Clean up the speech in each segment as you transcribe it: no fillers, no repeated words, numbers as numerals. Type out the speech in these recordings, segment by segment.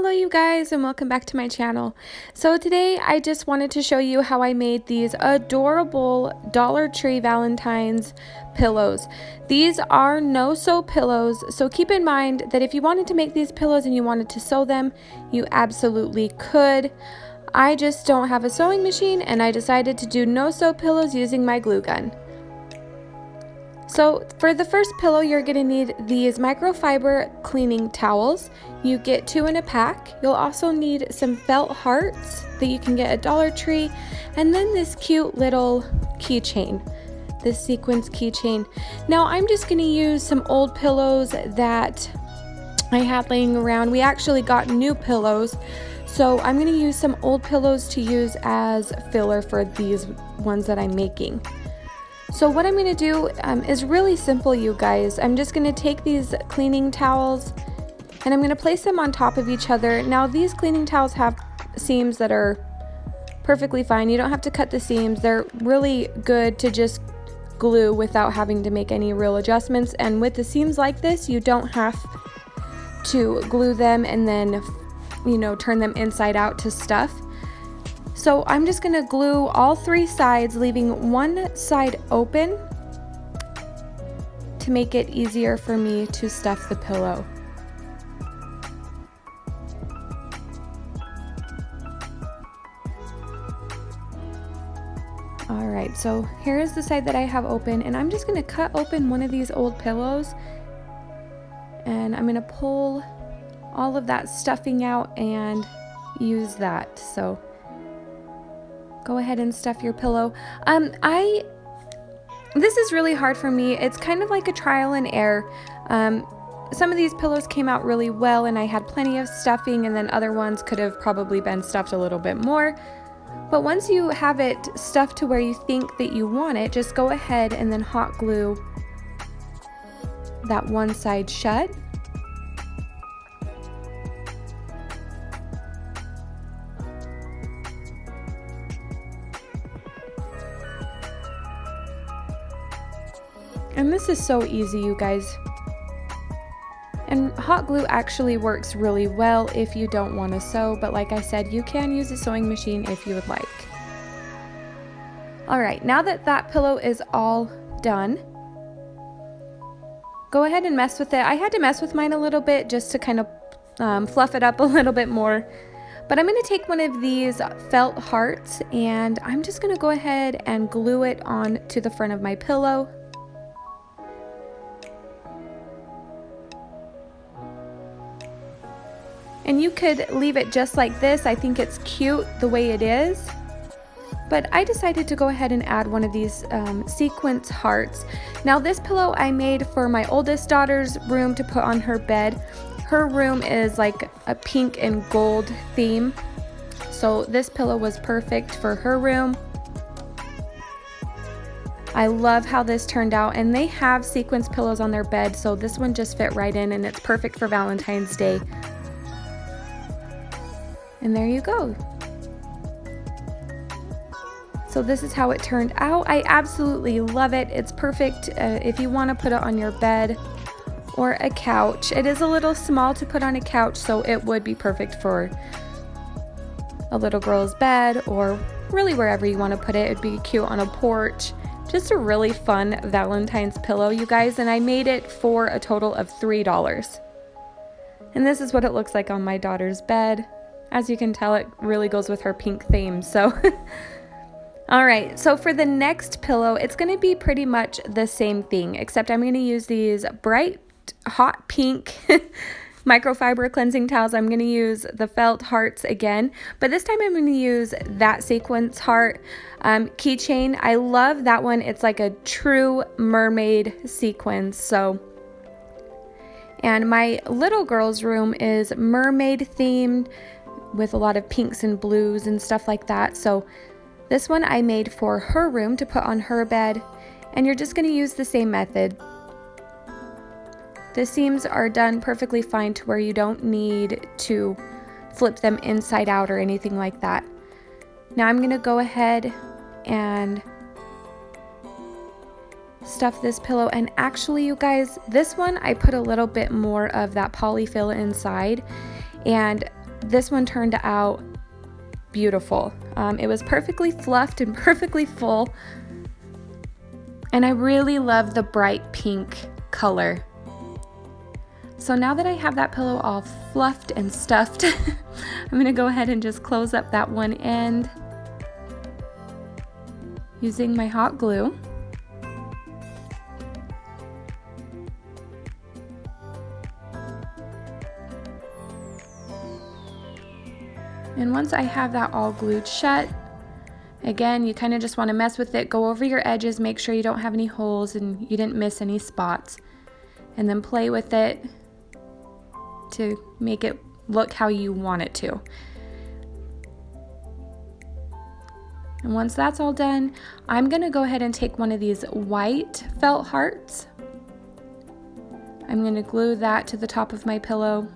Hello you guys, and welcome back to my channel. So today I just wanted to show you how I made these adorable Dollartree Valentines pillows. These are no-sew pillows, so keep in mind that if you wanted to make these pillows and you wanted to sew them, you absolutely could. I just don't have a sewing machine, and I decided to do no-sew pillows using my glue gun. So for the first pillow, you're going to need these microfiber cleaning towels. You get 2 in a pack. You'll also need some felt hearts that you can get at Dollar Tree, and then this cute little keychain, this sequins keychain. Now I'm just going to use some old pillows that I had laying around. We actually got new pillows, so I'm going to use some old pillows to use as filler for these ones that I'm making. So what I'm going to do is really simple, you guys. I'm just going to take these cleaning towels and I'm going to place them on top of each other. Now these cleaning towels have seams that are perfectly fine. You don't have to cut the seams. They're really good to just glue without having to make any real adjustments. And with the seams like this, you don't have to glue them and then, turn them inside out to stuff. So I'm just going to glue all 3 sides, leaving one side open to make it easier for me to stuff the pillow. Alright, so here is the side that I have open, and I'm just going to cut open one of these old pillows, and I'm going to pull all of that stuffing out and use that. So go ahead and stuff your pillow. This is really hard for me. It's kind of like a trial and error. Some of these pillows came out really well and I had plenty of stuffing, and then other ones could have probably been stuffed a little bit more. But once you have it stuffed to where you think that you want it, just go ahead and then hot glue that one side shut. And this is so easy, you guys. And hot glue actually works really well if you don't want to sew, but like I said, you can use a sewing machine if you would like. Alright, now that that pillow is all done, go ahead and mess with it. I had to mess with mine a little bit just to kind of fluff it up a little bit more. But I'm going to take one of these felt hearts and I'm just going to go ahead and glue it on to the front of my pillow. And you could leave it just like this. I think it's cute the way it is. But I decided to go ahead and add one of these sequence hearts. Now this pillow I made for my oldest daughter's room to put on her bed. Her room is like a pink and gold theme. So this pillow was perfect for her room. I love how this turned out, and they have sequence pillows on their bed, so this one just fit right in and it's perfect for Valentine's Day. And there you go. So this is how it turned out. I absolutely love it. It's perfect if you want to put it on your bed or a couch. It is a little small to put on a couch, so it would be perfect for a little girl's bed or really wherever you want to put it. It'd be cute on a porch. Just a really fun Valentine's pillow, you guys, and I made it for a total of $3. And this is what it looks like on my daughter's bed. As you can tell, it really goes with her pink theme, so. Alright, so for the next pillow, it's going to be pretty much the same thing, except I'm going to use these bright, hot pink microfiber cleansing towels. I'm going to use the felt hearts again, but this time I'm going to use that sequence heart keychain. I love that one. It's like a true mermaid sequence, so. And my little girl's room is mermaid themed, with a lot of pinks and blues and stuff like that. So this one I made for her room to put on her bed, and you're just going to use the same method. The seams are done perfectly fine to where you don't need to flip them inside out or anything like that. Now I'm going to go ahead and stuff this pillow, and actually you guys, this one I put a little bit more of that polyfill inside, and this one turned out beautiful. It was perfectly fluffed and perfectly full, and I really love the bright pink color. So now that I have that pillow all fluffed and stuffed, I'm going to go ahead and just close up that one end using my hot glue. And once I have that all glued shut, again, you kind of just want to mess with it, go over your edges, make sure you don't have any holes and you didn't miss any spots, and then play with it to make it look how you want it to. And once that's all done, I'm going to go ahead and take one of these white felt hearts. I'm going to glue that to the top of my pillow.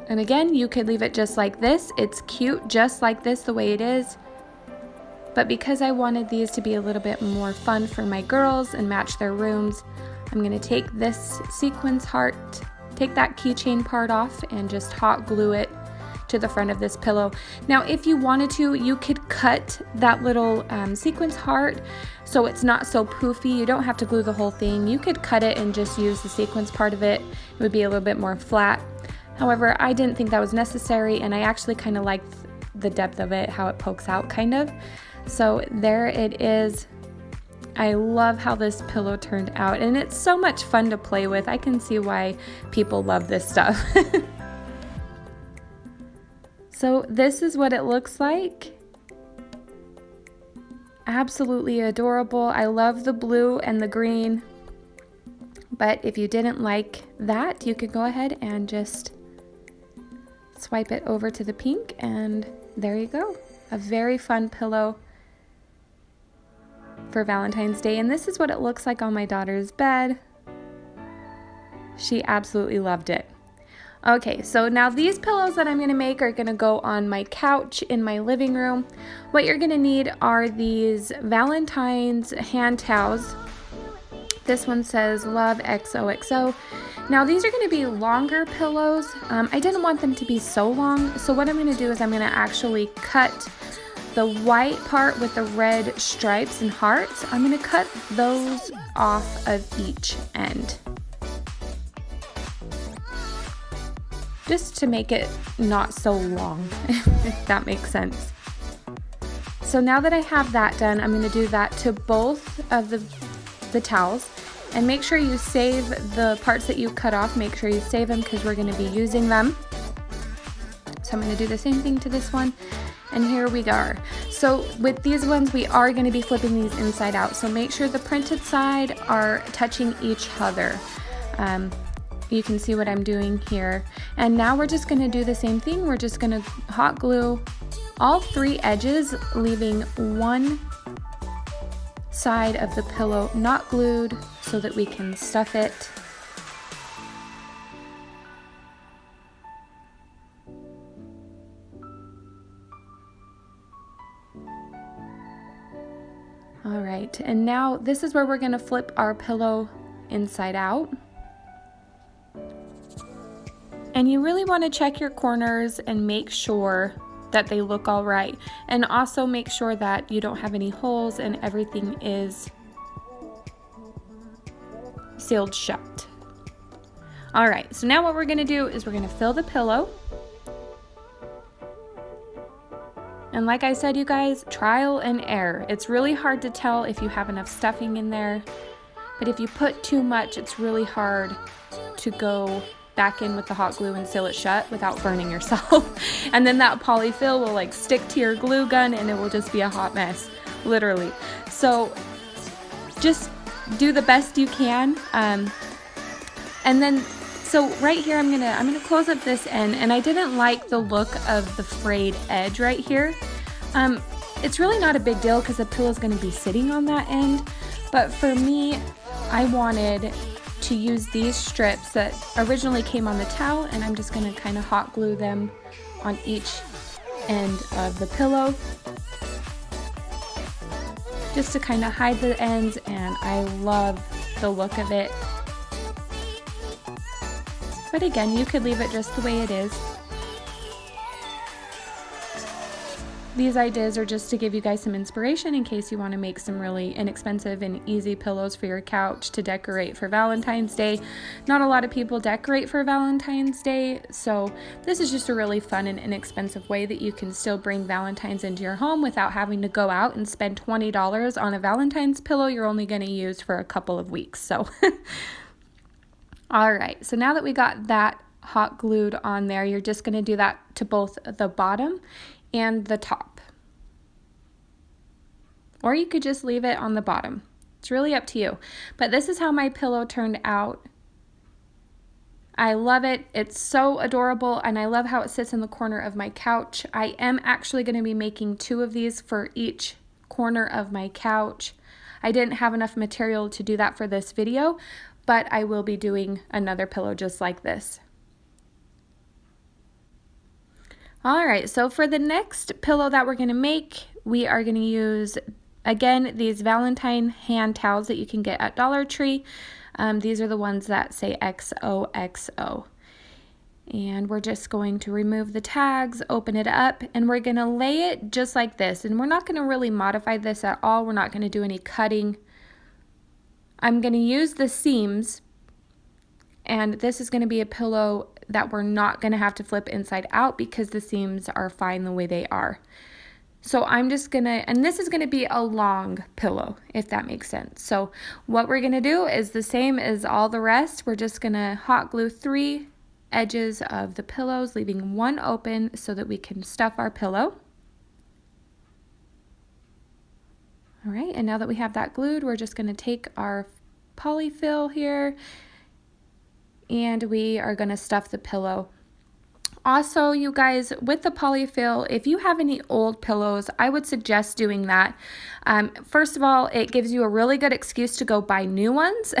And again, you could leave it just like this. It's cute just like this, the way it is. But because I wanted these to be a little bit more fun for my girls and match their rooms, I'm going to take this sequins heart, take that keychain part off, and just hot glue it to the front of this pillow. Now, if you wanted to, you could cut that little sequins heart so it's not so poofy. You don't have to glue the whole thing. You could cut it and just use the sequins part of it. It would be a little bit more flat. However, I didn't think that was necessary, and I actually kind of liked the depth of it, how it pokes out kind of. So there it is. I love how this pillow turned out, and it's so much fun to play with. I can see why people love this stuff. So this is what it looks like. Absolutely adorable. I love the blue and the green. But if you didn't like that, you could go ahead and just swipe it over to the pink, and there you go. A very fun pillow for Valentine's Day, and this is what it looks like on my daughter's bed. She absolutely loved it. Okay, so now these pillows that I'm going to make are going to go on my couch in my living room. What you're going to need are these Valentine's hand towels. This one says Love XOXO. Now these are going to be longer pillows. I didn't want them to be so long, so what I'm going to do is I'm going to actually cut the white part with the red stripes and hearts. I'm going to cut those off of each end, just to make it not so long, if that makes sense. So now that I have that done, I'm going to do that to both of the towels. And make sure you save the parts that you cut off. Make sure you save them because we're going to be using them. So I'm going to do the same thing to this one. And here we go. So with these ones, we are going to be flipping these inside out. So make sure the printed side are touching each other. You can see what I'm doing here. And now we're just going to do the same thing. We're just going to hot glue all three edges, leaving one side of the pillow not glued so that we can stuff it. All right, and now this is where we're going to flip our pillow inside out. And you really want to check your corners and make sure that they look all right, and also make sure that you don't have any holes and everything is sealed shut. All right, so now what we're going to do is we're going to fill the pillow. And like I said, you guys, trial and error. It's really hard to tell if you have enough stuffing in there, but if you put too much, it's really hard to go back in with the hot glue and seal it shut without burning yourself. And then that polyfill will like stick to your glue gun and it will just be a hot mess, literally. So just do the best you can. And then, so right here, I'm gonna close up this end, and I didn't like the look of the frayed edge right here. It's really not a big deal because the pillow is gonna be sitting on that end. But for me, I wanted to use these strips that originally came on the towel, and I'm just going to kind of hot glue them on each end of the pillow just to kind of hide the ends, and I love the look of it. But again, you could leave it just the way it is. These ideas are just to give you guys some inspiration in case you want to make some really inexpensive and easy pillows for your couch to decorate for Valentine's Day. Not a lot of people decorate for Valentine's Day, so this is just a really fun and inexpensive way that you can still bring Valentine's into your home without having to go out and spend $20 on a Valentine's pillow you're only going to use for a couple of weeks. So, all right, so now that we got that hot glued on there, you're just going to do that to both the bottom and the top. Or you could just leave it on the bottom. It's really up to you. But this is how my pillow turned out. I love it. It's so adorable, and I love how it sits in the corner of my couch. I am actually going to be making 2 of these for each corner of my couch. I didn't have enough material to do that for this video, but I will be doing another pillow just like this. All right, so for the next pillow that we're going to make, we are going to use, again, these Valentine hand towels that you can get at Dollar Tree. These are the ones that say XOXO. And we're just going to remove the tags, open it up, and we're going to lay it just like this. And we're not going to really modify this at all. We're not going to do any cutting. I'm going to use the seams, and this is going to be a pillow that we're not going to have to flip inside out because the seams are fine the way they are. So I'm just going to, and this is going to be a long pillow, if that makes sense. So what we're going to do is the same as all the rest. We're just going to hot glue 3 edges of the pillows, leaving 1 open so that we can stuff our pillow. All right, and now that we have that glued, we're just going to take our polyfill here, and we are going to stuff the pillow. Also, you guys, with the polyfill, if you have any old pillows, I would suggest doing that. First of all, it gives you a really good excuse to go buy new ones,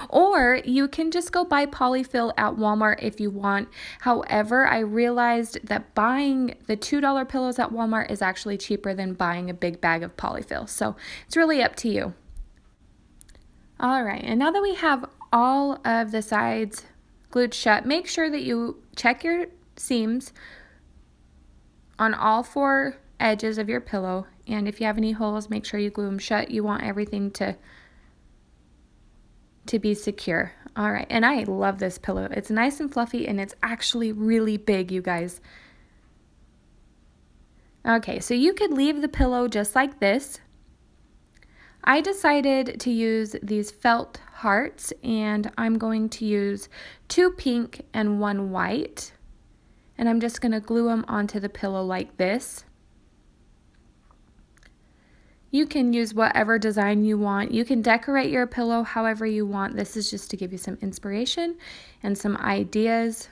or you can just go buy polyfill at Walmart if you want. However, I realized that buying the $2 pillows at Walmart is actually cheaper than buying a big bag of polyfill. So it's really up to you. All right, and now that we have all of the sides glued shut, make sure that you check your seams on all 4 edges of your pillow, and if you have any holes, make sure you glue them shut. You want everything to be secure. All right, and I love this pillow. It's nice and fluffy, and it's actually really big, you guys. Okay, so you could leave the pillow just like this. I decided to use these felt hearts, and I'm going to use 2 pink and 1 white, and I'm just going to glue them onto the pillow like this. You can use whatever design you want. You can decorate your pillow however you want. This is just to give you some inspiration and some ideas.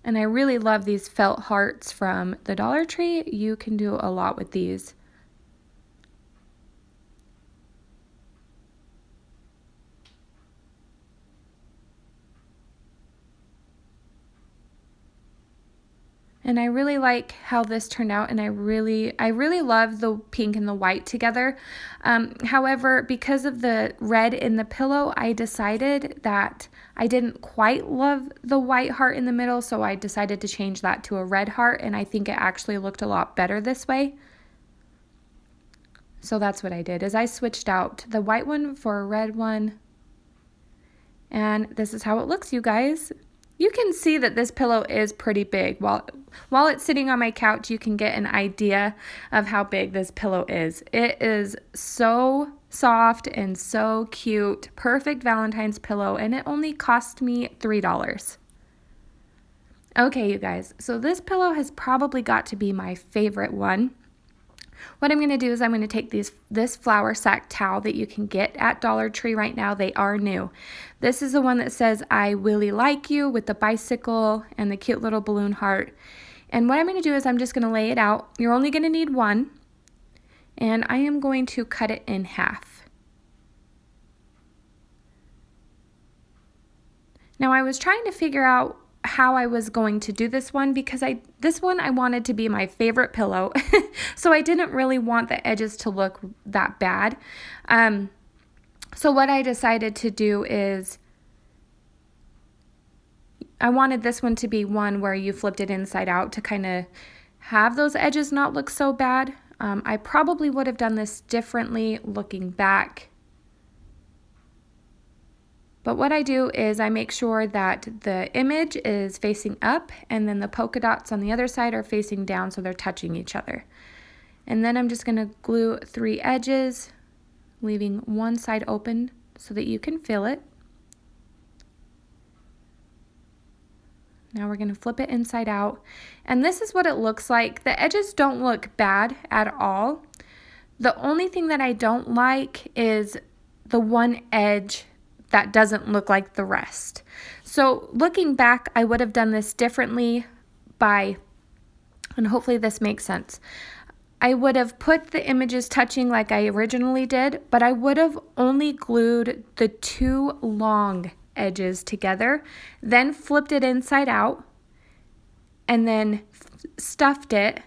And I really love these felt hearts from the Dollar Tree. You can do a lot with these. And I really like how this turned out, and I really love the pink and the white together. However, because of the red in the pillow, I decided that I didn't quite love the white heart in the middle, so I decided to change that to a red heart, and I think it actually looked a lot better this way. So that's what I did, is I switched out the white one for a red one. And this is how it looks, you guys. You can see that this pillow is pretty big. While it's sitting on my couch, you can get an idea of how big this pillow is. It is so soft and so cute. Perfect Valentine's pillow, and it only cost me $3. Okay, you guys, so this pillow has probably got to be my favorite one. What I'm going to do is I'm going to take this flour sack towel that you can get at Dollar Tree right now. They are new. This is the one that says, "I really like you," with the bicycle and the cute little balloon heart. And what I'm going to do is I'm just going to lay it out. You're only going to need 1. And I am going to cut it in half. Now I was trying to figure out how I was going to do this one because this one I wanted to be my favorite pillow. So I didn't really want the edges to look that bad. So what I decided to do is I wanted this one to be one where you flipped it inside out to kind of have those edges not look so bad. I probably would have done this differently looking back. But what I do is I make sure that the image is facing up and then the polka dots on the other side are facing down so they're touching each other. And then I'm just going to glue 3 edges, leaving one side open so that you can feel it. Now we're going to flip it inside out. And this is what it looks like. The edges don't look bad at all. The only thing that I don't like is the one edge that doesn't look like the rest. So looking back, I would have done this differently by, and hopefully this makes sense. I would have put the images touching like I originally did, but I would have only glued the 2 long edges together, then flipped it inside out, and then stuffed it,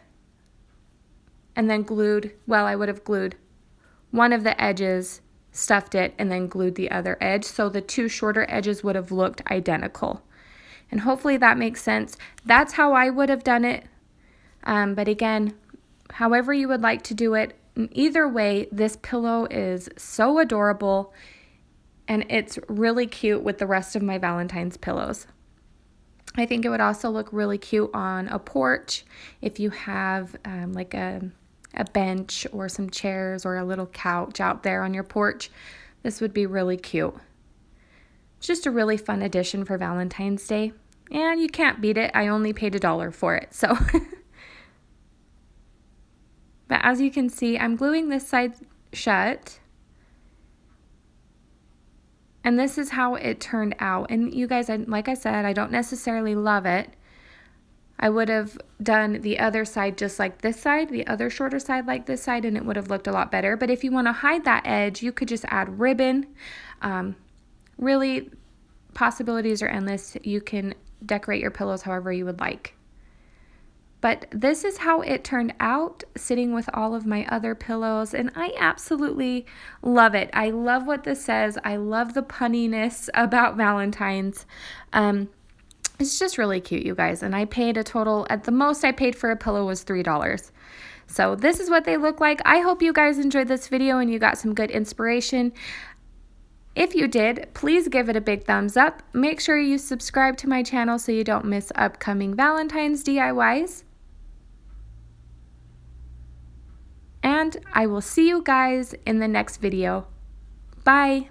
and then glued, well, I would have glued one of the edges, stuffed it, and then glued the other edge, so the 2 shorter edges would have looked identical. And hopefully that makes sense. That's how I would have done it, but again, however you would like to do it, either way, this pillow is so adorable. And it's really cute with the rest of my Valentine's pillows. I think it would also look really cute on a porch if you have like a bench or some chairs or a little couch out there on your porch. This would be really cute. It's just a really fun addition for Valentine's Day. And you can't beat it. I only paid $1 for it. So, but as you can see, I'm gluing this side shut. And this is how it turned out. And you guys, like I said, I don't necessarily love it. I would have done the other side just like this side, the other shorter side like this side, and it would have looked a lot better. But if you want to hide that edge, you could just add ribbon. Really, possibilities are endless. You can decorate your pillows however you would like. But this is how it turned out, sitting with all of my other pillows, and I absolutely love it. I love what this says. I love the punniness about Valentine's. It's just really cute, you guys, and I paid a total, at the most I paid for a pillow was $3. So this is what they look like. I hope you guys enjoyed this video and you got some good inspiration. If you did, please give it a big thumbs up. Make sure you subscribe to my channel so you don't miss upcoming Valentine's DIYs. And I will see you guys in the next video. Bye!